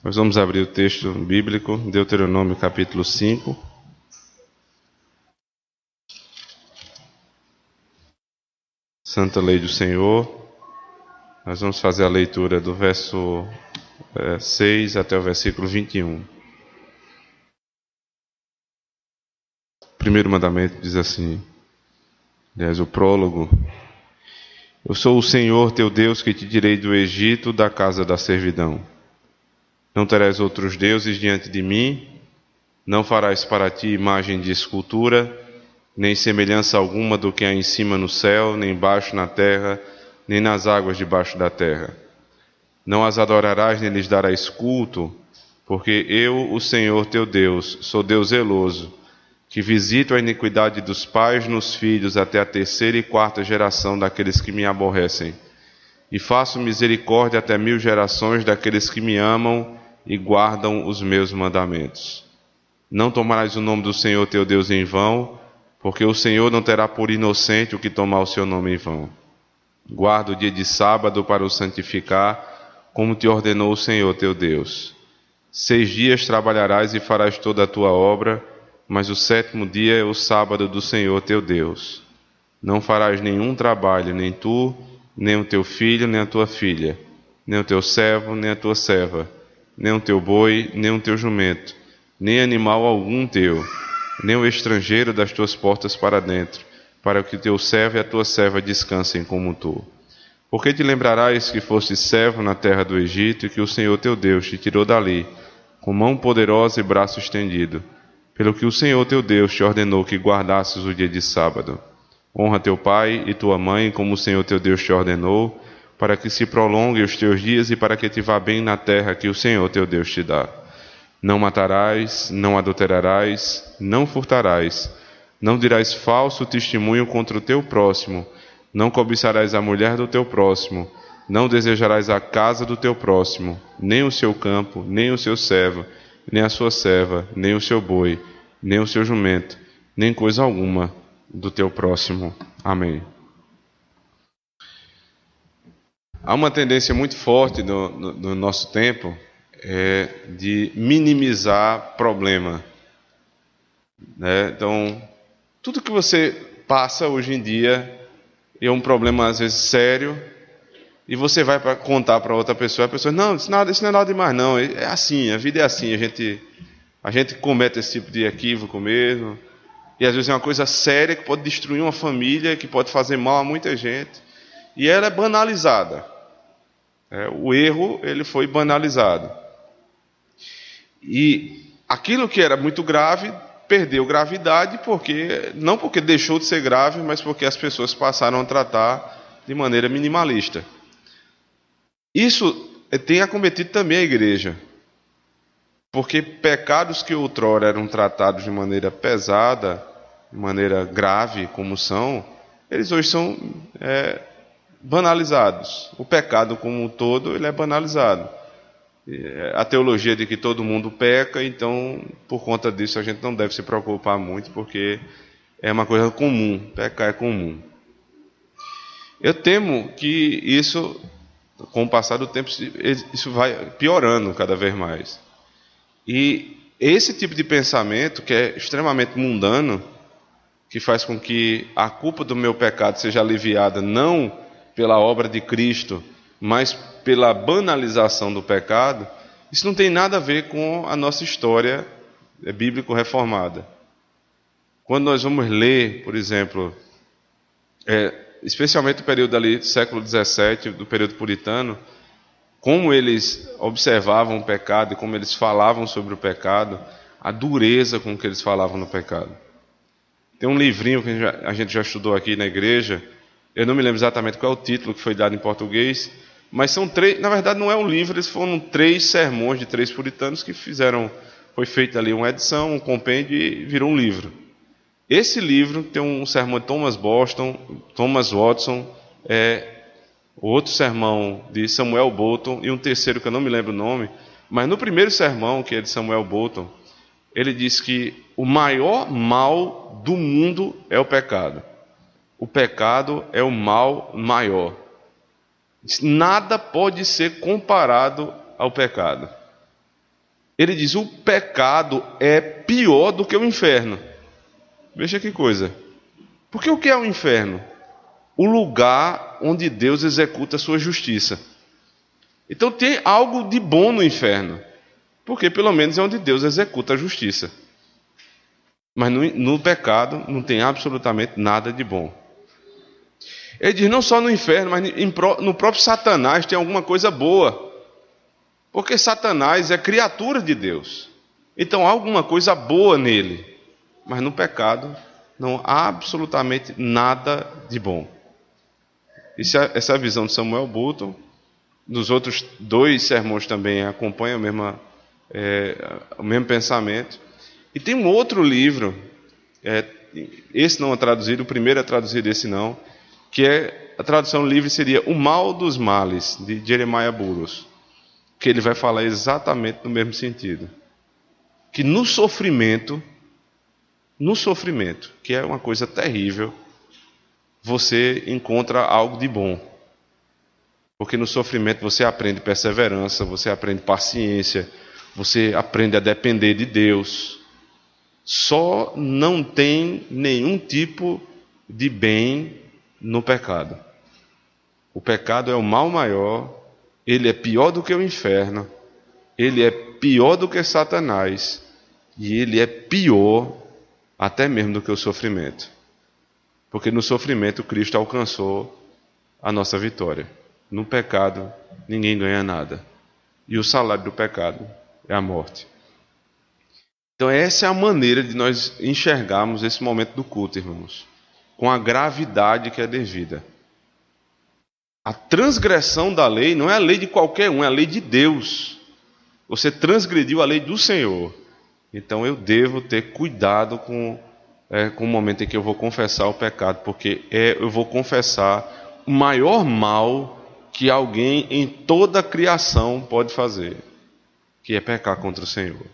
Nós vamos abrir o texto bíblico, Deuteronômio capítulo 5. Santa Lei do Senhor. Nós vamos fazer a leitura do verso 6 até o versículo 21. O primeiro mandamento diz assim, aliás, o prólogo: Eu sou o Senhor teu Deus que te tirei do Egito, da casa da servidão. Não terás outros deuses diante de mim, não farás para ti imagem de escultura, nem semelhança alguma do que há em cima no céu, nem embaixo na terra, nem nas águas debaixo da terra. Não as adorarás nem lhes darás culto, porque eu, o Senhor teu Deus, sou Deus zeloso, que visito a iniquidade dos pais nos filhos até a terceira e quarta geração daqueles que me aborrecem, e faço misericórdia até 1000 gerações daqueles que me amam e guardam os meus mandamentos. Não tomarás o nome do Senhor teu Deus em vão, porque o Senhor não terá por inocente o que tomar o seu nome em vão. Guarda o dia de sábado para o santificar, como te ordenou o Senhor teu Deus. 6 dias trabalharás e farás toda a tua obra, mas o 7º dia é o sábado do Senhor teu Deus. Não farás nenhum trabalho, nem tu, nem o teu filho, nem a tua filha, nem o teu servo, nem a tua serva, nem o teu boi, nem o teu jumento, nem animal algum teu, nem o estrangeiro das tuas portas para dentro, para que o teu servo e a tua serva descansem como tu. Porque te lembrarás que foste servo na terra do Egito e que o Senhor teu Deus te tirou dali, com mão poderosa e braço estendido, pelo que o Senhor teu Deus te ordenou que guardasses o dia de sábado. Honra teu pai e tua mãe, como o Senhor teu Deus te ordenou, para que se prolonguem os teus dias e para que te vá bem na terra que o Senhor teu Deus te dá. Não matarás, não adulterarás, não furtarás, não dirás falso testemunho contra o teu próximo, não cobiçarás a mulher do teu próximo, não desejarás a casa do teu próximo, nem o seu campo, nem o seu servo, nem a sua serva, nem o seu boi, nem o seu jumento, nem coisa alguma do teu próximo. Amém. Há uma tendência muito forte no nosso tempo de minimizar problema. Então, tudo que você passa hoje em dia é um problema às vezes sério, e você vai para contar para outra pessoa, a pessoa, não, isso não é nada demais não, é assim, a vida é assim, a gente comete esse tipo de equívoco mesmo, e às vezes é uma coisa séria que pode destruir uma família, que pode fazer mal a muita gente, e ela é banalizada. O erro, ele foi banalizado. E aquilo que era muito grave perdeu gravidade, não porque deixou de ser grave, mas porque as pessoas passaram a tratar de maneira minimalista. Isso tem acometido também a igreja, porque pecados que outrora eram tratados de maneira pesada, de maneira grave, como são, eles hoje são banalizados. O pecado como um todo, ele é banalizado. A teologia de que todo mundo peca, então, por conta disso, a gente não deve se preocupar muito, porque é uma coisa comum, pecar é comum. Eu temo que isso, com o passar do tempo, isso vai piorando cada vez mais. E esse tipo de pensamento, que é extremamente mundano, que faz com que a culpa do meu pecado seja aliviada não pela obra de Cristo, mas pela banalização do pecado, isso não tem nada a ver com a nossa história bíblico-reformada. Quando nós vamos ler, por exemplo, especialmente o período ali do século XVII, do período puritano, como eles observavam o pecado e como eles falavam sobre o pecado, a dureza com que eles falavam no pecado. Tem um livrinho que a gente já estudou aqui na igreja, eu não me lembro exatamente qual é o título que foi dado em português, mas são 3, na verdade não é um livro, eles foram 3 sermões de 3 puritanos que foi feita ali uma edição, um compêndio e virou um livro. Esse livro tem um sermão de Thomas Watson, outro sermão de Samuel Bolton e um terceiro que eu não me lembro o nome, mas no primeiro sermão, que é de Samuel Bolton, ele diz que o maior mal do mundo é o pecado. O pecado é o mal maior. Nada pode ser comparado ao pecado. Ele diz: o pecado é pior do que o inferno. Veja que coisa. Porque o que é o inferno? O lugar onde Deus executa a sua justiça. Então tem algo de bom no inferno, porque pelo menos é onde Deus executa a justiça. Mas no pecado não tem absolutamente nada de bom. Ele diz: não só no inferno, mas no próprio Satanás tem alguma coisa boa. Porque Satanás é criatura de Deus. Então há alguma coisa boa nele. Mas no pecado não há absolutamente nada de bom. Essa é a visão de Samuel Button. Nos outros 2 sermões também acompanha o mesmo pensamento. E tem um outro livro, esse não é traduzido, o primeiro é traduzido, esse não, que a tradução livre seria O Mal dos Males, de Jeremiah Burroughs, que ele vai falar exatamente no mesmo sentido. Que no sofrimento, que é uma coisa terrível, você encontra algo de bom. Porque no sofrimento você aprende perseverança, você aprende paciência, você aprende a depender de Deus. Só não tem nenhum tipo de bem no pecado. O pecado é o mal maior, ele é pior do que o inferno, ele é pior do que Satanás, e ele é pior até mesmo do que o sofrimento. Porque no sofrimento Cristo alcançou a nossa vitória. No pecado ninguém ganha nada. E o salário do pecado é a morte. Então essa é a maneira de nós enxergarmos esse momento do culto, irmãos, com a gravidade que é devida. A transgressão da lei não é a lei de qualquer um, é a lei de Deus. Você transgrediu a lei do Senhor. Então eu devo ter cuidado com o momento em que eu vou confessar o pecado, porque eu vou confessar o maior mal que alguém em toda a criação pode fazer, que é pecar contra o Senhor.